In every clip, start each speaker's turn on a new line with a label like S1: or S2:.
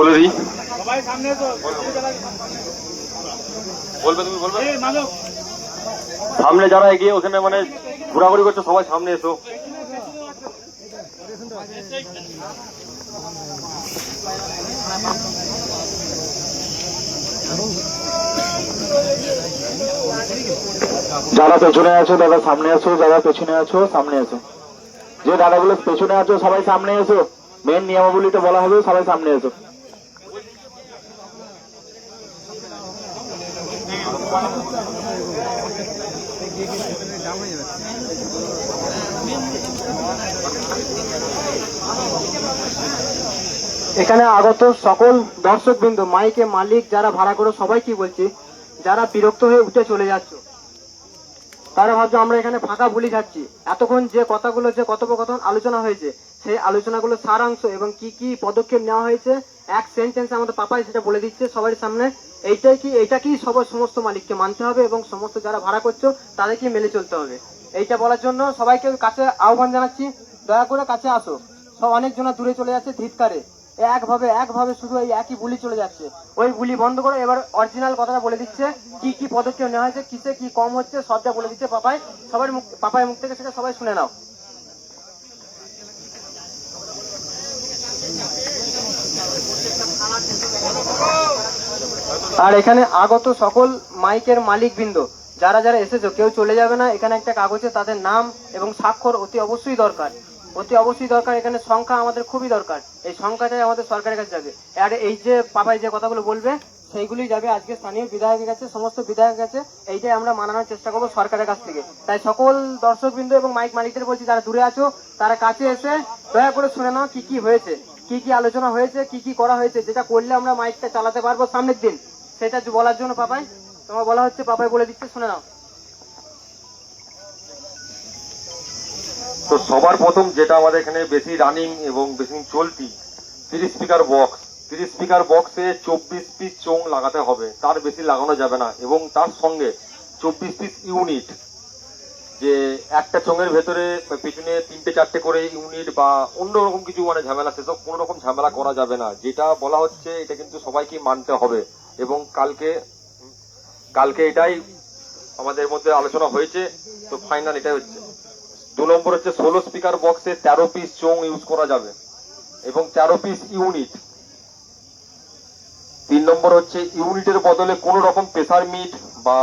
S1: বলে দিই, বলবে তুমি বলবে। সামনে যারা এগিয়ে ওখানে মানে ঘোরাঘুরি করছে সবাই সামনে এসো।
S2: যারা পেছনে আছো দাদা সামনে আসো, যারা পেছনে আছো সামনে আসো, যে দাদাগুলো পেছনে আছো সবাই সামনে এসো। মেন নিয়মাবলীতে বলা হবে সবাই সামনে এসো।
S3: এখানে আগত সকল দর্শকবৃন্দ, মাইকে মালিক, যারা ভাড়া করে সবাই কি বলছি, যারা বিরক্ত হয়ে উঠে চলে যাচ্ছ, তারা ভাবছো আমরা এখানে ফাঁকা বুলি যাচ্ছি। এতক্ষণ যে কথাগুলো, যে কথোপকথন আলোচনা হয়েছে, সেই আলোচনাগুলো সারাংশ এবং কি কি পদক্ষেপ নেওয়া হয়েছে এক সেন্টেন্সে আমাদের পাপাই সেটা বলে দিচ্ছে সবার সামনে। এইটা কি সবার সমস্ত মালিককে মানতে হবে এবং সমস্ত যারা ভাড়া করছো তাদেরকে মেনে চলতে হবে। এইটা বলার জন্য সবাইকে কাছে আহ্বান জানাচ্ছি, দয়া করে কাছে আসো। সব অনেকজনা দূরে চলে যাচ্ছে ধিৎকারে, একভাবে শুধু এই একই বুলি চলে যাচ্ছে। ওই বুলি বন্ধ করে এবার অরিজিনাল কথাটা বলে দিচ্ছে, কি কি পদক্ষেপ নেওয়া হয়েছে, কিসে কি কম হচ্ছে সবটা বলে দিচ্ছে পাপাই। পাপাই মুখ থেকে সেটা সবাই শুনে নাও। আর এখানে আগত সকল মাইকের মালিকবৃন্দ, যারা যারা এসেছো কেউ চলে যাবে না। এখানে একটা কাগজে তাদের নাম এবং স্বাক্ষর অতি অবশ্যই দরকার, অতি অবশ্যই দরকার। এখানে সংখ্যা আমাদের খুবই দরকার, এই সংখ্যাটাই আমাদের সরকারের কাছে যাবে। আর এই যে পাপাই যে কথাগুলো বলবে সেইগুলি যাবে আজকে স্থানীয় বিধায়কের কাছে, সমস্ত বিধায়কের কাছে। এইটাই আমরা মানানোর চেষ্টা করবো সরকারের কাছ থেকে। তাই সকল দর্শকবৃন্দ এবং মাইক মালিকদের বলছি, যারা দূরে আছো তারা কাছে এসে দয়া করে শুনে নাও কি কি হয়েছে, কি কি আলোচনা হয়েছে, কি কি করা হয়েছে, যেটা করলে আমরা মাইকটা চালাতে পারবো সামনের দিন, সেটা বলার জন্য পাপাই তোমার বলা হচ্ছে। পাপাই বলে দিচ্ছে, শুনে নাও।
S1: তো সবার প্রথম যেটা আমাদের এখানে বেশি রানিং এবং বেশি চলতি 30 স্পিকার বক্স। 30 স্পিকার বক্সে 24 পিস চোং লাগাতে হবে, তার বেশি লাগানো যাবে না। এবং তার সঙ্গে 24 পিস ইউনিট, যে একটা চোঙের ভেতরে পিছনে 3-4টে করে ইউনিট বা অন্যরকম কিছু মানে ঝামেলা, সেসব কোন রকম ঝামেলা করা যাবে না। যেটা বলা হচ্ছে এটা কিন্তু সবাইকে মানতে হবে। এবং কালকে এটাই আমাদের মধ্যে আলোচনা হয়েছে, তো ফাইনাল এটাই হচ্ছে। 2 নম্বর হচ্ছে 16 স্পিকার বক্সে 13 পিস চোং ইউজ করা যাবে এবং 13 পিস ইউনিট। 3 নম্বর হচ্ছে ইউনিটের বদলে কোন রকম প্রেসার মিট বা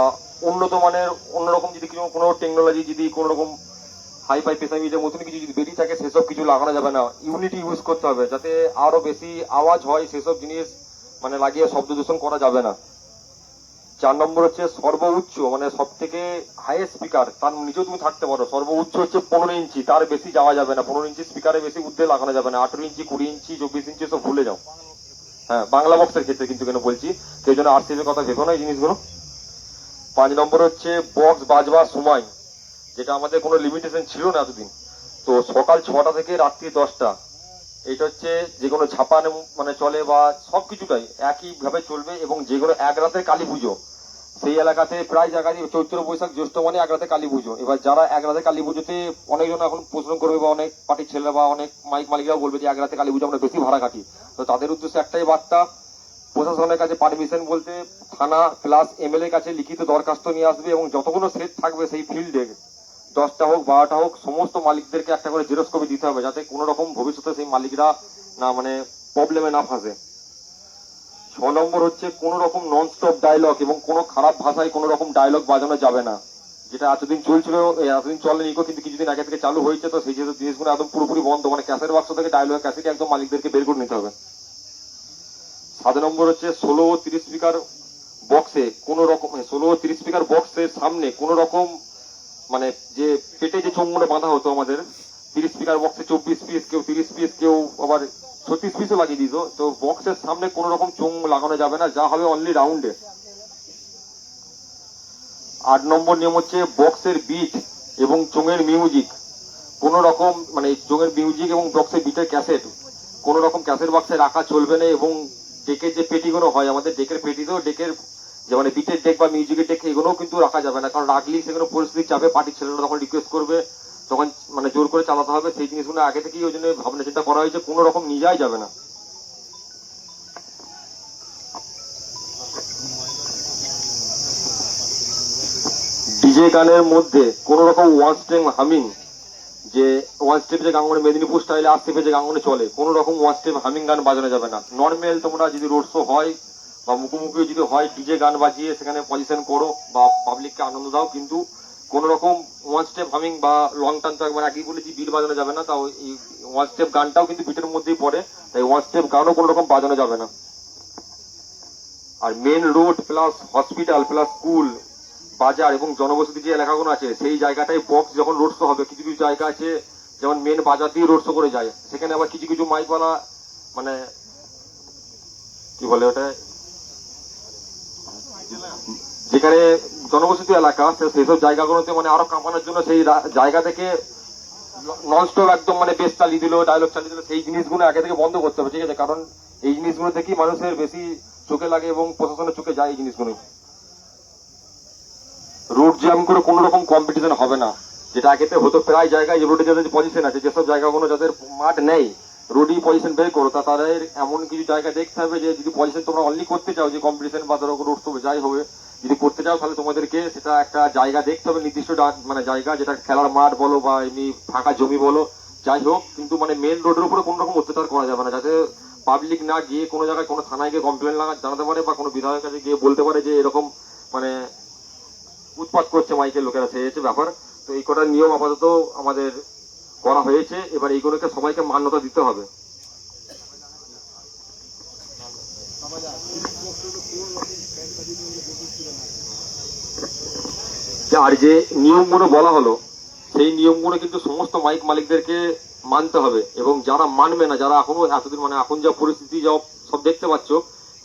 S1: উন্নত মানের অন্যরকম যদি কোনো টেকনোলজি, যদি কোনো রকম হাইফাই প্রেসার মিটের মতন কিছু যদি বেরিয়ে থাকে সেসব কিছু লাগানো যাবে না। ইউনিট ইউজ করতে হবে, যাতে আরো বেশি আওয়াজ হয় সেসব জিনিস মানে লাগিয়ে শব্দ দূষণ করা যাবে না। 4 নম্বর হচ্ছে সর্বোচ্চ মানে সব থেকে হাইয়েস্ট স্পিকার, তার নিচেও তুমি থাকতে পারো। সর্বোচ্চ হচ্ছে 15 ইঞ্চি, তার বেশি যাওয়া যাবে না। 15 ইঞ্চি স্পিকারে বেশি ঊর্ধ্বে লাগানো যাবে না। 18 ইঞ্চি, 20 ইঞ্চি, 24 ইঞ্চি সব ভুলে যাও। হ্যাঁ, বাংলা বক্সের ক্ষেত্রে কিন্তু কেন বলছি, সেই জন্য আরসিএফ এর কথা ভেবো না এই জিনিসগুলো। 5 নম্বর হচ্ছে বক্স বাজবার সময়, যেটা আমাদের কোনো লিমিটেশন ছিল না এতদিন। তো সকাল 6টা থেকে রাত্রি 10টা, এটা হচ্ছে যে কোনো ছাপা মানে চলে বা সবকিছুটাই একইভাবে চলবে। এবং যে কোনো এক রাতের কালী পুজো, সেই এলাকাতে প্রায় জায়গায় চৈত্র বৈশাখ জ্যৈষ্ঠ মানে এক রাতে কালী পুজো। এবার যারা এক রাতে কালী পুজোতে অনেকজন এখন প্রশ্ন করবে বা অনেক পার্টির ছেলেরা বা অনেক মাইক মালিকরাও বলবে যে এক রাতে কালী পুজো আমরা বেশি ভাড়া কাটি। তো তাদের উদ্দেশ্যে একটাই বার্তা, প্রশাসনের কাছে পারমিশন বলতে থানা প্লাস এমএলএ কাছে লিখিত দরখাস্ত নিয়ে আসবে এবং যতগুলো সেট থাকবে সেই ফিল্ডে 10টা হোক 12টা হোক সমস্ত মালিকদেরকে একটা করে জেরক্স কপি দিতে হবে, যাতে কোনো রকম ভবিষ্যতে সেই মালিকরা না মানে প্রবলেমে না ফাঁসে। 6 নম্বর হচ্ছে কোন রকম নন স্টপ ডায়লগ এবং কোনো খারাপ ভাষায় কোনো রকম ডায়লগ বাজানো যাবে না। যেটা এতদিন চলছিল, এতদিন চলেনি কিন্তু কিছুদিন আগে থেকে চালু হয়েছে। তো সেই জিনিসগুলো একদম পুরোপুরি বন্ধ, মানে ক্যাসেট বাক্স থেকে ডায়লগ ক্যাসেট একদম মালিকদেরকে বের করে নিতে হবে। 7 নম্বর হচ্ছে 16 ও 30 স্পিকার বক্সে কোন রকম 16 ও 30 স্পিকার বক্সের সামনে কোন রকম মানে যে পেটে যে চোঙগুলো বাঁধা হতো আমাদের 30 স্পিকার বক্সে 24 পিস, কেউ 30 পিস, কেউ আবার 36 পিসও লাগিয়ে দিত। তো বক্সের সামনে কোন রকম চোঙ লাগানো যাবে না, যা হবে অনলি রাউন্ডে। 8 নম্বর নিয়ম হচ্ছে বক্সের বিট এবং চোঙের মিউজিক কোন রকম মানে চোঙের মিউজিক এবং বক্সের বিটের ক্যাসেট কোন রকম ক্যাসেট বক্সে রাখা চলবে না। এবং ডেকের যে পেটিগুলো হয় আমাদের, ডেকের পেটিতেও ডেকের যে মানে বিটের ডেক বা মিউজিকের ডেক এগুলোও কিন্তু রাখা যাবে না, কারণ রাখলেই সেগুলো পরিস্থিতির চাপে পার্টির ছেলেরা তখন রিকোয়েস্ট করবে, তখন মানে জোর করে চালাতে হবে। সেই জিনিসগুলো আগে থেকেই ওই জন্য ভাবনা চিন্তা করা হয়েছে, কোনো রকম নিয়ে যাওয়াই যাবে না। ডিজে গানের মধ্যে কোন রকম ওয়ান স্টেপ হামিং, যে ওয়ান স্টেপ যে গাঙ্গনে মেদিনীপুর স্টাইলে আর স্টেপে যে গাঙ্গনে চলে, কোন রকম ওয়ান স্টেপ হামিং গান বাজানো যাবে না। নর্মাল তোমরা যদি রোড শো হয় বা মুখোমুখি যদি হয়, ডিজে গান বাজিয়ে সেখানে পজিশন করো বা পাবলিককে আনন্দ দাও, কিন্তু কোন রকম ওয়ান স্টেপ হামিং বা লং টার্ন তো একবার আগেই বলেছি বিট বাজানো যাবে না। তাও এই ওয়ান স্টেপ গানটাও কিন্তু বিটের মধ্যেই পড়ে, তাই ওয়ান স্টেপ গানও কোন রকম বাজানো যাবে না। আর main road plus hospital plus school, বাজার এবং জনবসতি যে এলাকাগুলো আছে সেই জায়গাটায় বক্স যখন রোড শো হবে, কিছু কিছু জায়গা আছে যেমন মেন বাজার দিয়ে রোড শো করে যায়, সেখানে আবার কিছু কিছু মাইকওয়ালা মানে কি বলে ওটা, যেখানে জনবসতি এলাকা সেসব জায়গাগুলোতে মানে আরো কাঁপানোর জন্য সেই জায়গা থেকে ননস্টপ একদম মানে বেস চালিয়ে দিল, ডায়লগ চালিয়ে দিল, সেই জিনিসগুলো আগে থেকে বন্ধ করতে হবে, ঠিক আছে? কারণ এই জিনিসগুলো থেকেই মানুষের বেশি চোখে লাগে এবং প্রশাসনের চোখে যায় এই জিনিসগুলো। রোড জ্যাম করে কোন রকম কম্পিটিশন হবে না, যেটা আগেতে হতো প্রায় জায়গায়। রোডে যাদের পজিশন আছে, যেসব জায়গাগুলো যাদের মাঠ নেই, রোডই পজিশন বের করো, তা তাদের এমন কিছু জায়গা দেখতে হবে যে যদি পজিশন তোমরা অনলি করতে চাও, যে কম্পিটিশন বা ধরো রোড শো যাই হবে, যদি করতে চাও তাহলে তোমাদেরকে সেটা একটা জায়গা দেখতে হবে, নির্দিষ্ট মানে জায়গা, যেটা খেলার মাঠ বলো বা এমনি ফাঁকা জমি বলো, যাই হোক, কিন্তু মানে মেন রোডের উপরে কোনো রকম অত্যাচার করা যাবে না, যাতে পাবলিক না গিয়ে কোনো জায়গায় কোনো থানায় গিয়ে কমপ্লেন জানাতে পারে বা কোনো বিধায়কের কাছে গিয়ে বলতে পারে যে এরকম মানে উৎপাত করছে মাইকের লোকেরা, সেই হচ্ছে ব্যাপার। তো এই কটা নিয়ম আপাতত আমাদের করা হয়েছে, এবার এইগুলোকে সবাইকে মান্যতা দিতে হবে। আর যে নিয়মগুলো বলা হলো, সেই নিয়মগুলো কিন্তু সমস্ত মাইক মালিকদেরকে মানতে হবে, এবং যারা মানবে না, যারা এখনো এতদিন মানে এখন যা পরিস্থিতি যা সব দেখতে পাচ্ছ,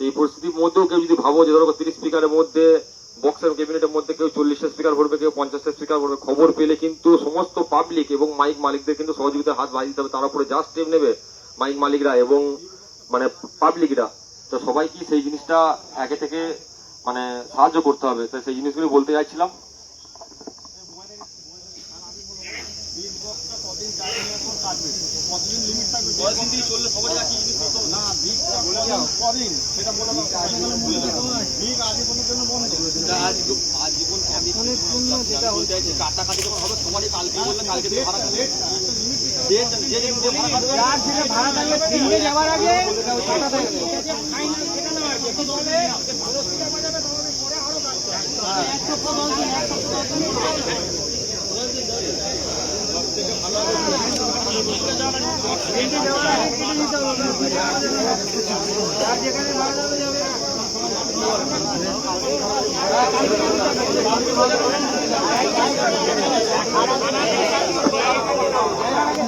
S1: এই পরিস্থিতির মধ্যেও কেউ যদি ভাবো যে ধরো 30 স্পিকারের মধ্যে বক্সের ক্যাবিনেটের মধ্যে কেউ 40টা স্পিকার ভরবে, কেউ 50টা স্পিকার ভরবে, খবর পেলে কিন্তু সমস্ত পাবলিক এবং মাইক মালিকদের কিন্তু সহযোগিতার হাত বাড়িয়ে দিতে হবে। তার উপরে যা স্টেপ নেবে মাইক মালিকরা এবং মানে পাবলিকরা, তো সবাই কি সেই জিনিসটা আগে থেকে মানে সাহায্য করতে হবে। তো সেই জিনিসগুলো বলতে চাইছিলাম।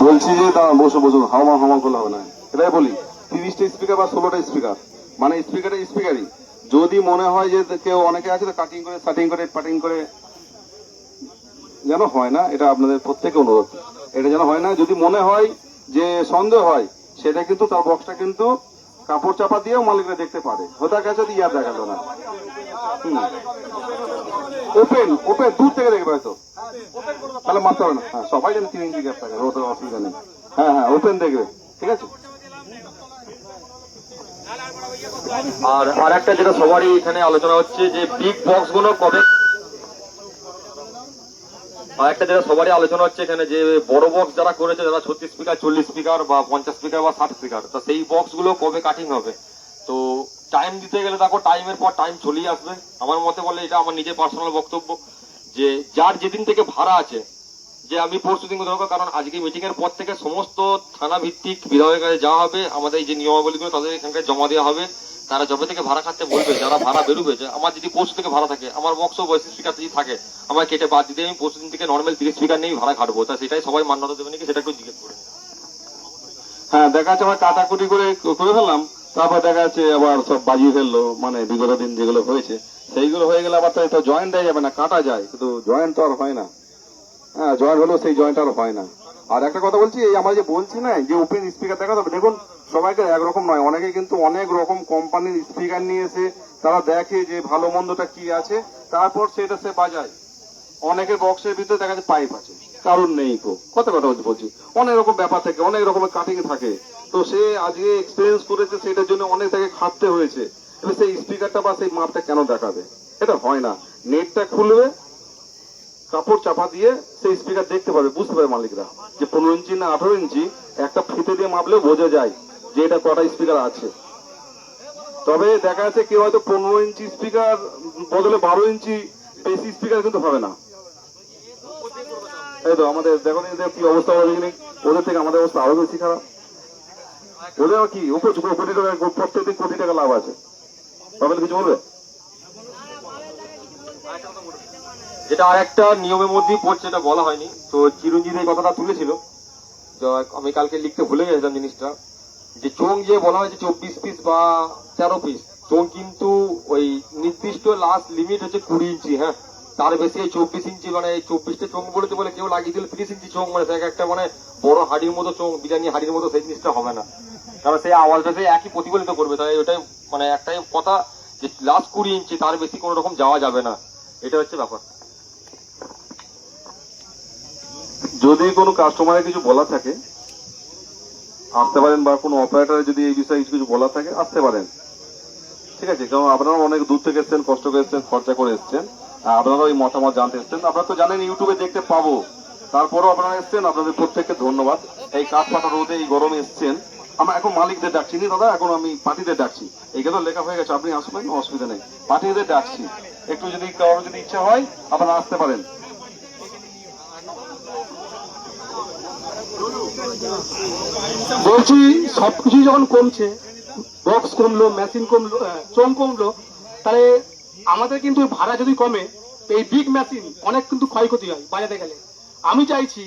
S4: বলছি যে দাঁড়ান, বসো বসো, হাওয়া হাওয়া করলে হবে না। এটাই বলি 30টা স্পিকার বা 16টা স্পিকার, মানে স্পিকারই যদি মনে হয় যে কেউ অনেকে আছে তো কাটিং করে সাটিং করে পাটিং করে যেন হয় না, এটা আপনাদের প্রত্যেকে অনুরোধ, এটা যেন হয় না। যদি মনে হয় যে সন্দেহ হয়, সেটা কিন্তু তার বক্সটা কিন্তু কাপড় চাপা দিয়েও মালিকরা দেখতে পারে, হতে গেছে ইয়ার দেখালো না। ওপেন ওপেন দূর থেকে দেখবে হয়তো, তাহলে মারতে হবে না। হ্যাঁ, সবাই যেন 3 ইঞ্চি গ্যাপ থাকে, ওটা অসুবিধা নেই। হ্যাঁ হ্যাঁ, ওপেন দেখবে, ঠিক আছে।
S1: আর একটা যেটা সবারই এখানে আলোচনা হচ্ছে যে বিগ বক্স গুলো কবে, আর একটা যেটা সবারই আলোচনা হচ্ছে এখানে যে বড় বক্স যারা করেছে, যারা 36 স্পিকার 40 স্পিকার বা 50 স্পিকার বা 60 স্পিকার, তো সেই বক্স গুলো কবে কাটিং হবে। তো টাইম দিতে গেলে দেখো টাইমের পর টাইম চলেই আসবে। আমার মতে বলে, এটা আমার নিজের পার্সোনাল বক্তব্য, যে যার যেদিন থেকে ভাড়া আছে, যে আমি পরশু দিন ধরো, কারণ আজকে মিটিং এর পর থেকে সমস্ত থানা ভিত্তিক বিধায়কের কাছে যাওয়া হবে, আমাদের এই যে নিয়মাবলীগুলো তাদের এখানকার জমা দেওয়া হবে। তারা যবে থেকে ভাড়া খাটতে বলবে, যারা ভাড়া বেরোবে, যে আমার যদি পরশু থেকে ভাড়া থাকে, আমার বক্সও 32 স্পিকার যদি থাকে, আমার কেটে বাদ দিতে আমি পরশু দিন থেকে নর্মাল 30 স্পিকার নিয়েই ভাড়া খাটবো। তা সেটাই সবাই মান্যতা দেবে নাকি সেটা একটু জিজ্ঞেস করে।
S4: হ্যাঁ, দেখা যাচ্ছে আবার কাটাকুটি করে করে ফেললাম, তারপর দেখা যাচ্ছে আবার সব বাজিয়ে ফেললো, মানে বিগত দিন যেগুলো হয়েছে সেইগুলো হয়ে গেলে আবার তো জয়েন্ট হয়ে যাবে না, কাটা যায়, কিন্তু জয়েন্ট তো আর হয় না। হ্যাঁ, জয়েন্ট হলেও সেই জয়েন্ট আর হয় না। আর একটা কথা বলছি, এই আমরা যে বলছি না যে ওপেন স্পিকার দেখা যাবে, দেখুন সবাইকে একরকম নয়, অনেকে কিন্তু অনেক রকম কোম্পানির স্পিকার নিয়ে এসে তারা দেখে যে ভালো মন্দটা কি আছে, তারপর সেটা সে বাজায়। অনেকের বক্সের ভিতরে দেখা যাচ্ছে পাইপ আছে, কারণ নেই, কত কথা বলছি, অনেক রকম ব্যাপার থাকে, অনেক রকমের কাটিং থাকে। তো সে আজকে এক্সপিরিয়েন্স করেছে, সেটার জন্য অনেক তাকে খাটতে হয়েছে, এবার সেই স্পিকারটা বা সেই মাপটা কেন দেখাবে? এটা হয় না। নেটটা খুলবে, কাপড় চাপা দিয়ে সেই স্পিকার দেখতে পাবে, বুঝতে পারে মালিকরা যে 15 ইঞ্চি না 18 ইঞ্চি। একটা ফিতে দিয়ে মাপলেও বোঝা যায় যে এটা কটা স্পিকার আছে। তবে দেখা যাচ্ছে কেউ হয়তো 15 ইঞ্চি স্পিকার বদলে 12 ইঞ্চি বেশি স্পিকার কিন্তু হবে না। এই তো আমাদের দেখো এদের কি অবস্থা হবে দেখিনি, ওদের থেকে আমাদের অবস্থা আরো বেশি খারাপ। ওদের কি উপর কোটি টাকা, প্রত্যেকদিন কোটি টাকা লাভ আছে। পাবেন কিছু বলবে?
S1: যেটা আর একটা নিয়মের মধ্যেই পড়ছে, এটা বলা হয়নি। তো চিরঞ্জিত এই কথাটা তুলেছিল, তো আমি কালকে লিখতে ভুলে গেছিলাম জিনিসটা, যে চোং যে বলা হয়েছে 24 পিস বা 13 পিস চোং, কিন্তু ওই নির্দিষ্ট লাস্ট লিমিট হচ্ছে 20 ইঞ্চি। হ্যাঁ, তার বেশি এই 24 ইঞ্চি মানে এই 24টা চোং বলেছে বলে কেউ লাগিয়ে দিল 30 ইঞ্চি চোং, মানে সেটা একটা মানে বড় হাড়ির মতো চোং, বিরিয়ানি হাড়ির মতো, সেই জিনিসটা হবে না। কারণ সেই আওয়াজটা সেই একই প্রতিফলিত করবে। তাই ওটাই মানে একটাই কথা যে লাস্ট 20 ইঞ্চি, তার বেশি কোনো রকম যাওয়া যাবে না। এটা হচ্ছে ব্যাপার।
S4: যদি কোনো কাস্টমারের কিছু বলা থাকে আসতে পারেন, বা কোনো অপারেটরের যদি এই বিষয়ে কিছু বলা থাকে আসতে পারেন, ঠিক আছে? কারণ আপনারা অনেক দূর থেকে এসছেন, কষ্ট করে এসছেন, খরচা করে এসছেন, আর আপনারা ওই মতামত জানতে এসছেন। আপনারা তো জানেন ইউটিউবে দেখতে পাবো, তারপরেও আপনারা এসছেন, আপনাদের প্রত্যেককে ধন্যবাদ। এই কাঠ ফাটা রোদে এই গরমে এসছেন। আমরা এখন মালিকদের ডাকছি নি দাদা, এখন আমি পার্টিদের ডাকছি। এইখানে লেখা হয়ে গেছে, আপনি আসবেন, অসুবিধা নেই। পার্টিদের ডাকছি, একটু যদি কারোর যদি ইচ্ছা হয় আপনারা আসতে পারেন।
S5: বলছি সবকিছু যখন কমছে, বক্স কমলো, মেশিন কমলো, চোং কমলো, তাহলে আমাদের কিন্তু ভাড়া যদি কমে, এই বিগ মেশিন অনেক কিন্তু ক্ষয়ক্ষতি হয় বাজাতে গেলে। আমি চাইছি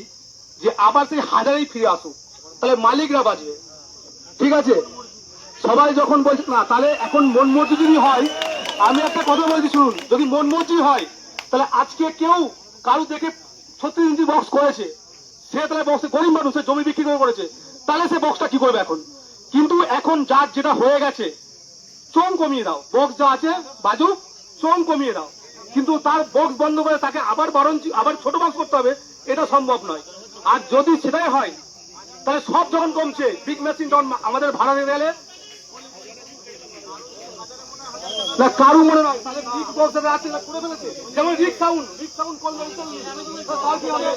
S5: যে আবার সেই হাজারেই ফিরে আসুক, তাহলে মালিকরা বাঁচবে। ঠিক আছে, সবাই যখন বলছে না, তাহলে এখন মন মর্জি যদি হয়, আমি একটা কথা বলছি শুনুন, যদি মন মর্জি হয় তাহলে আজকে কেউ কারু দেখে 36 ইঞ্চি বক্স করেছে, সে তাহলে বক্সে গরিব মানুষ, সে জমি বিক্রি করে করেছে, তাহলে সে বক্সটা কি করবে এখন? কিন্তু এখন যার যেটা হয়ে গেছে, চোং কমিয়ে দাও, বক্স যা আছে বাজু, চোং কমিয়ে দাও, কিন্তু তার বক্স বন্ধ করে তাকে আবার 12 ইঞ্চি আবার ছোট বক্স করতে হবে, এটা সম্ভব নয়। আর যদি সেটাই হয়, তাহলে সব যখন কমছে, বিগ মেশিন যখন আমাদের ভাড়া দিয়ে গেলে না কারু মনে নয়, তাহলে বিগ বক্স যারা আছে না করে ফেলেছে, যেমন রিক সাউন্ড করলে তার কি হবে?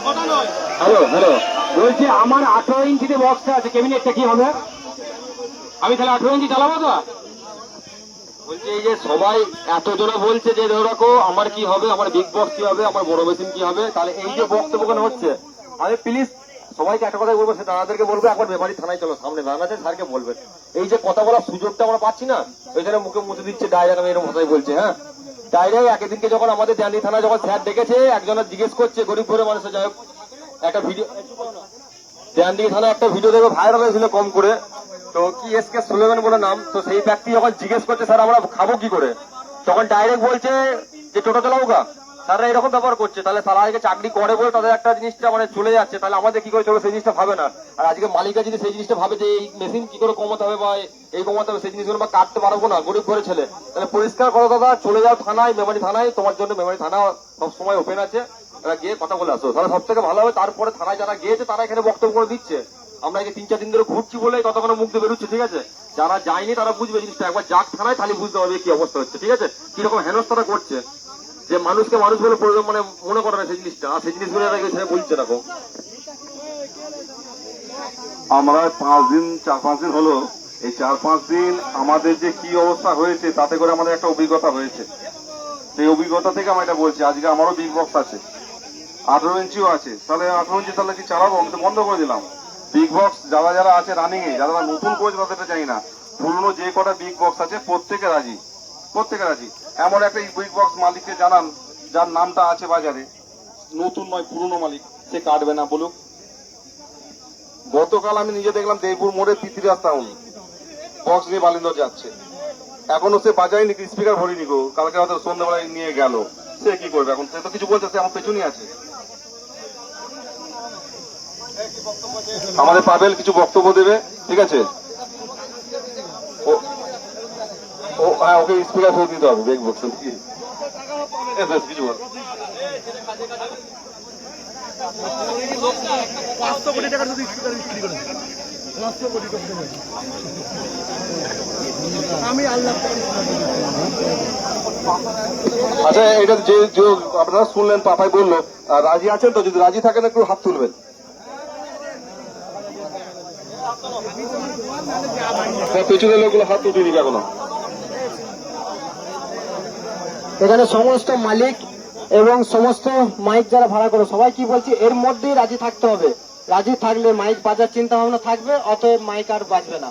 S5: ওটা নয়।
S2: হ্যালো হ্যালো,
S5: বলছি আমার 18 ইঞ্চিতে বক্সটা আছে, ক্যাবিনেটটা কি হবে? আমি তাহলে 18 ইঞ্চি চালাবো তো?
S1: বলছি এই যে সবাই এতজনে বলছে যে ধরো রাখো আমার কি হবে, আমার বিগ বক্স কি হবে, আমার বড় মেশিন কি হবে, তাহলে এই যে বক্তব্য হচ্ছে, আমি প্লিজ সবাইকে একটা কথাই বলবো, সে দাদাদেরকে বলবো একবার মেমারি থানায় চলো, সামনে দাঁড়ান আছে, স্যারকে বলবেন এই যে কথা বলার সুযোগটা আমরা পাচ্ছি না, ওইখানে মুখে মুছে দিচ্ছে ডাইরেক্ট, আমি এরকম কথাই বলছি। হ্যাঁ, ডাইরেক্ট একদিনকে যখন আমাদের জানি থানায় যখন স্যার ডেকেছে, একজনের জিজ্ঞেস করছে গরিব ঘরে মানুষের, যাই হোক একটা ভিডিও দেয়ানদিঘি থানায় একটা ভিডিও দেখে ভাইরাল হয়েছিল কম করে, তো কি এসকে সুলেমান বলে নাম, তো সেই ব্যক্তি যখন জিজ্ঞেস করছে স্যার আমরা খাবো কি করে, তখন ডাইরেক্ট বলছে যে টোটো চালাবো গা। স্যাররা এরকম ব্যাপার করছে, তাহলে তারা আজকে চাকরি করে বলে তাদের একটা জিনিসটা মানে চলে যাচ্ছে, তাহলে আমাদের কি করে চলবে সেই জিনিসটা ভাবে না। আর আজকে মালিকরা যদি সেই জিনিসটা ভাবে যে এই মেশিন কি করে কমাতে হবে বা এই কমাতে হবে, সেই জিনিসগুলো বা কাটতে পারবো না গরিব ঘরে ছেলে, তাহলে পরিষ্কার করো দাদা, চলে যাও থানায়, মেমারি থানায়, তোমার জন্য মেমারি থানা সব সময় ওপেন আছে, তারা গিয়ে কথা বলে আসো, তাহলে সব থেকে ভালো হবে। তারপরে থানায় যারা গিয়েছে তারা এখানে বক্তব্য করে দিচ্ছে, আমরা এই 3-4 দিন ধরে ঘুরছি বলে কতক্ষণ মুখ দিয়ে বেরোচ্ছে। ঠিক আছে, যারা যায়নি তারা বুঝবে জিনিসটা, একবার যাক থানায় তাহলে বুঝতে পারবে কি অবস্থা হচ্ছে। ঠিক আছে, কিরকম হেনস্থাটা করছে, যে মানুষকে মানুষ বলে মানে মনে করে না সেই জিনিসটা, আর সেই জিনিসগুলো বলছে না।
S4: আমরা 4-5 দিন হলো, এই 4-5 দিন আমাদের যে কি অবস্থা হয়েছে তাতে করে আমাদের একটা অভিজ্ঞতা হয়েছে। সেই অভিজ্ঞতা থেকে আমি এটা বলছি, আজকে আমারও বিগ বক্স আছে, 18 ইঞ্চিও আছে, তাহলে 18 ইঞ্চি তাহলে কি চালাবো? আমি তো বন্ধ করে দিলাম। বিগ বক্স যারা যারা আছে রানিং এ, যারা নতুন করেছে তাদেরটা জানি না, পুরনো যে কটা বিগ বক্স আছে প্রত্যেকে রাজি, প্রত্যেকে রাজি। এমন একটা বিগ বক্স মালিককে জানান যার নামটা আছে বাজারে, নতুন নয় পুরনো মালিক, সে কাটবে না বলুক। গতকাল আমি নিজে দেখলাম দেবপুর মোড়ে তিতির রাস্তা বক্স নিয়ে বালিন্দর যাচ্ছে, এখনো সে বাজায়নি, স্পিকার ভরিনি গো, কালকে হয়তো সন্ধ্যাবেলায় নিয়ে গেল, সে কি করবে এখন? সে তো কিছু বলছে, সে আমার পেছনই আছে। আমাদের পাবেল কিছু বক্তব্য দেবে, ঠিক আছে? ও হ্যাঁ, ওকে স্পিকার ফেরত দিতে হবে, দেখবো কিছু বল।
S2: 500 কোটি টাকার যদি স্পিকার বিক্রি করে
S4: আচ্ছা, এটা যে যে আপনারা শুনলেন, পাপাই বললো, রাজি আছেন তো? যদি রাজি থাকেন একটু হাত তুলবেন। পেছনের লোকগুলো হাত তুলিনি এখনো।
S3: এখানে সমস্ত মালিক এবং সমস্ত মাইক যারা ভাড়া করে সবাই কি বলছে, এর মধ্যেই রাজি থাকতে হবে। রাজি থাকলে মাইক বাজার চিন্তা ভাবনা থাকবে, অতএব মাইক আর বাজবে না।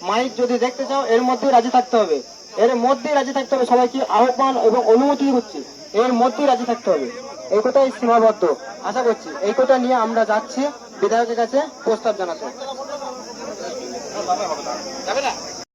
S3: মাইক যদি দেখতে চাও এর মধ্যেই রাজি থাকতে হবে, এর মধ্যেই রাজি থাকতে হবে। সবাইকে আহ্বান এবং অনুমতি করছি, এর মধ্যেই রাজি থাকতে হবে। এই কথাই সীমাবদ্ধ। আশা করছি এই কথা নিয়ে আমরা যাচ্ছি বিধায়কের কাছে প্রস্তাব জানাতে।